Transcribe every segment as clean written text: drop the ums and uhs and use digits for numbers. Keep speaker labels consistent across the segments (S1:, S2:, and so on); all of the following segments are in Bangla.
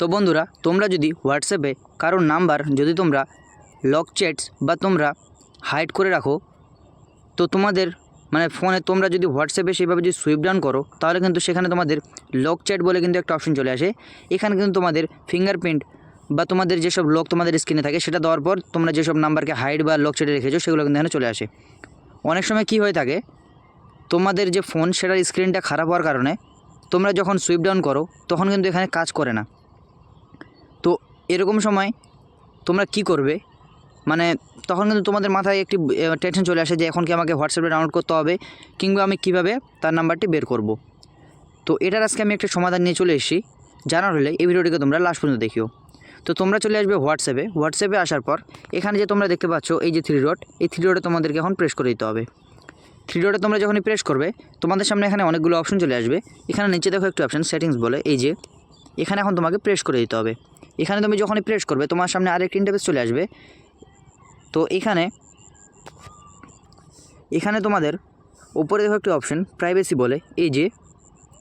S1: তো বন্ধুরা, তোমরা যদি হোয়াটসঅ্যাপে কারোর নাম্বার যদি তোমরা লক চ্যাটস বা তোমরা হাইড করে রাখো, তো তোমাদের ফোনে তোমরা যদি হোয়াটসঅ্যাপে সেইভাবে যদি সুইপ ডাউন করো, তাহলে কিন্তু সেখানে তোমাদের লক চ্যাট বলে কিন্তু একটা অপশন চলে আসে। এখানে কিন্তু তোমাদের ফিঙ্গারপ্রিন্ট বা তোমাদের যেসব লক তোমাদের স্ক্রিনে থাকে সেটা দেওয়ার পর তোমরা যেসব নাম্বারকে হাইড বা লক চ্যাটে রেখেছো সেগুলো কিন্তু এখানে চলে আসে। অনেক সময় কী হয়ে থাকে, তোমাদের যে ফোন সেটার স্ক্রিনটা খারাপ হওয়ার কারণে তোমরা যখন সুইপ ডাউন করো তখন কিন্তু এখানে কাজ করে না। তো এরকম সময় তোমরা কি করবে, তখন কিন্তু তোমাদের মাথায় একটি টেনশন চলে আসে যে এখন কি আমাকে হোয়াটসঅ্যাপে ডাউনলোড করতে হবে, কিংবা আমি কিভাবে তার নাম্বারটি বের করব। তো এটার আজকে আমি একটা সমাধান নিয়ে চলে এসেছি। জানার হলে এই ভিডিওটিকে তোমরা লাস্ট পর্যন্ত দেখিও। তো তোমরা চলে আসবে হোয়াটসঅ্যাপে আসার পর এখানে যে তোমরা দেখতে পাচ্ছ এই যে থ্রি ডট, এই থ্রি ডটে তোমাদেরকে এখন প্রেস করে দিতে হবে। থ্রি ডটে তোমরা যখনই প্রেস করবে তোমাদের সামনে এখানে অনেকগুলো অপশন চলে আসবে। এখানে নিচে দেখো একটি অপশন সেটিংস বলে, এই যে এখানে এখন তোমাকে প্রেস করে দিতে হবে। এখানে তুমি যখনই প্রেস করবে তোমার সামনে আরেকটি ইন্টারফেস চলে আসবে। তো এখানে তোমাদের উপরে দেখো একটি অপশন প্রাইভেসি বলে, এই যে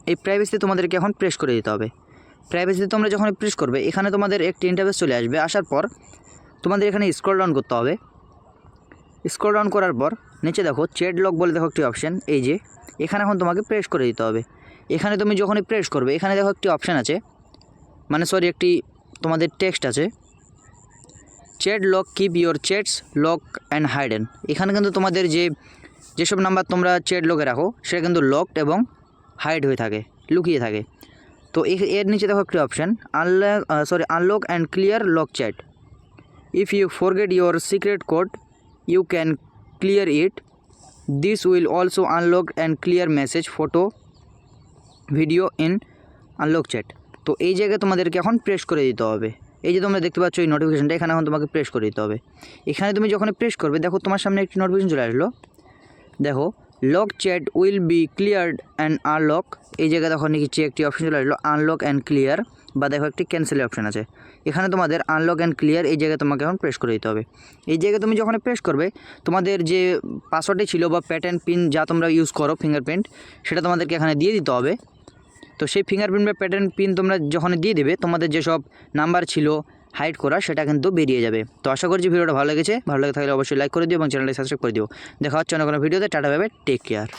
S1: এই প্রাইভেসিতে তোমাদেরকে এখন প্রেস করে দিতে হবে। প্রাইভেসিতে তোমরা যখন প্রেস করবে এখানে তোমাদের একটি ইন্টারফেস চলে আসবে। আসার পর তোমাদের এখানে স্ক্রল ডাউন করতে হবে। স্ক্রল ডাউন করার পর নিচে দেখো চ্যাট লক বলে দেখো একটি অপশন, এই যে এখানে এখন তোমাকে প্রেস করে দিতে হবে। এখানে তুমি যখনই প্রেস করবে এখানে দেখো একটি অপশান আছে, একটি তোমাদের টেক্সট আছে, chat lock keep your chats lock and hidden. এখানে কিন্তু তোমাদের যেসব নাম্বার তোমরা চ্যাট লকে রাখো সেটা কিন্তু লকড এবং হাইড হয়ে থাকে, লুকিয়ে থাকে। তো এর নিচে দেখো একটি option unlock and clear lock chat. If you forget your secret code you can clear it. This will also unlock and clear message, photo, video in unlock chat. তো এই জায়গায় তোমাদেরকে এখন প্রেস করে দিতে হবে। এই যে তোমরা দেখতে পাচ্ছ এই নোটিফিকেশানটা, এখানে এখন তোমাকে প্রেস করে দিতে হবে। এখানে তুমি যখন প্রেস করবে দেখো তোমার সামনে একটি নোটিফিকেশান চলে আসলো, দেখো lock chat will be cleared and unlock. এই জায়গায় দেখো নিচে একটি অপশন চলে আসলো আনলক অ্যান্ড ক্লিয়ার, বা দেখো একটি ক্যান্সেলের অপশান আছে। এখানে তোমাদের আনলক অ্যান্ড ক্লিয়ার এই জায়গায় তোমাকে এখন প্রেস করে দিতে হবে। এই জায়গায় তুমি যখন প্রেস করবে তোমাদের যে পাসওয়ার্ডটি ছিল বা প্যাটার্ন পিন যা তোমরা ইউজ করো ফিঙ্গারপ্রিন্ট, সেটা তোমাদেরকে এখানে দিয়ে দিতে হবে। তো সেই ফিঙ্গারপ্রিন্ট বা প্যাটার্ন পিন তোমরা যখন দিয়ে দেবে তোমাদের যেসব নাম্বার ছিল হাইড করা সেটা কিন্তু বেরিয়ে যাবে। তো আশা করছি ভিডিওটা ভালো লেগেছে। ভালো লেগে থাকলে অবশ্যই লাইক করে দিও এবং চ্যানেলটি সাবস্ক্রাইব করে দিও। দেখা হচ্ছে অন্য কোনো ভিডিওতে। Tata, bye bye, take care.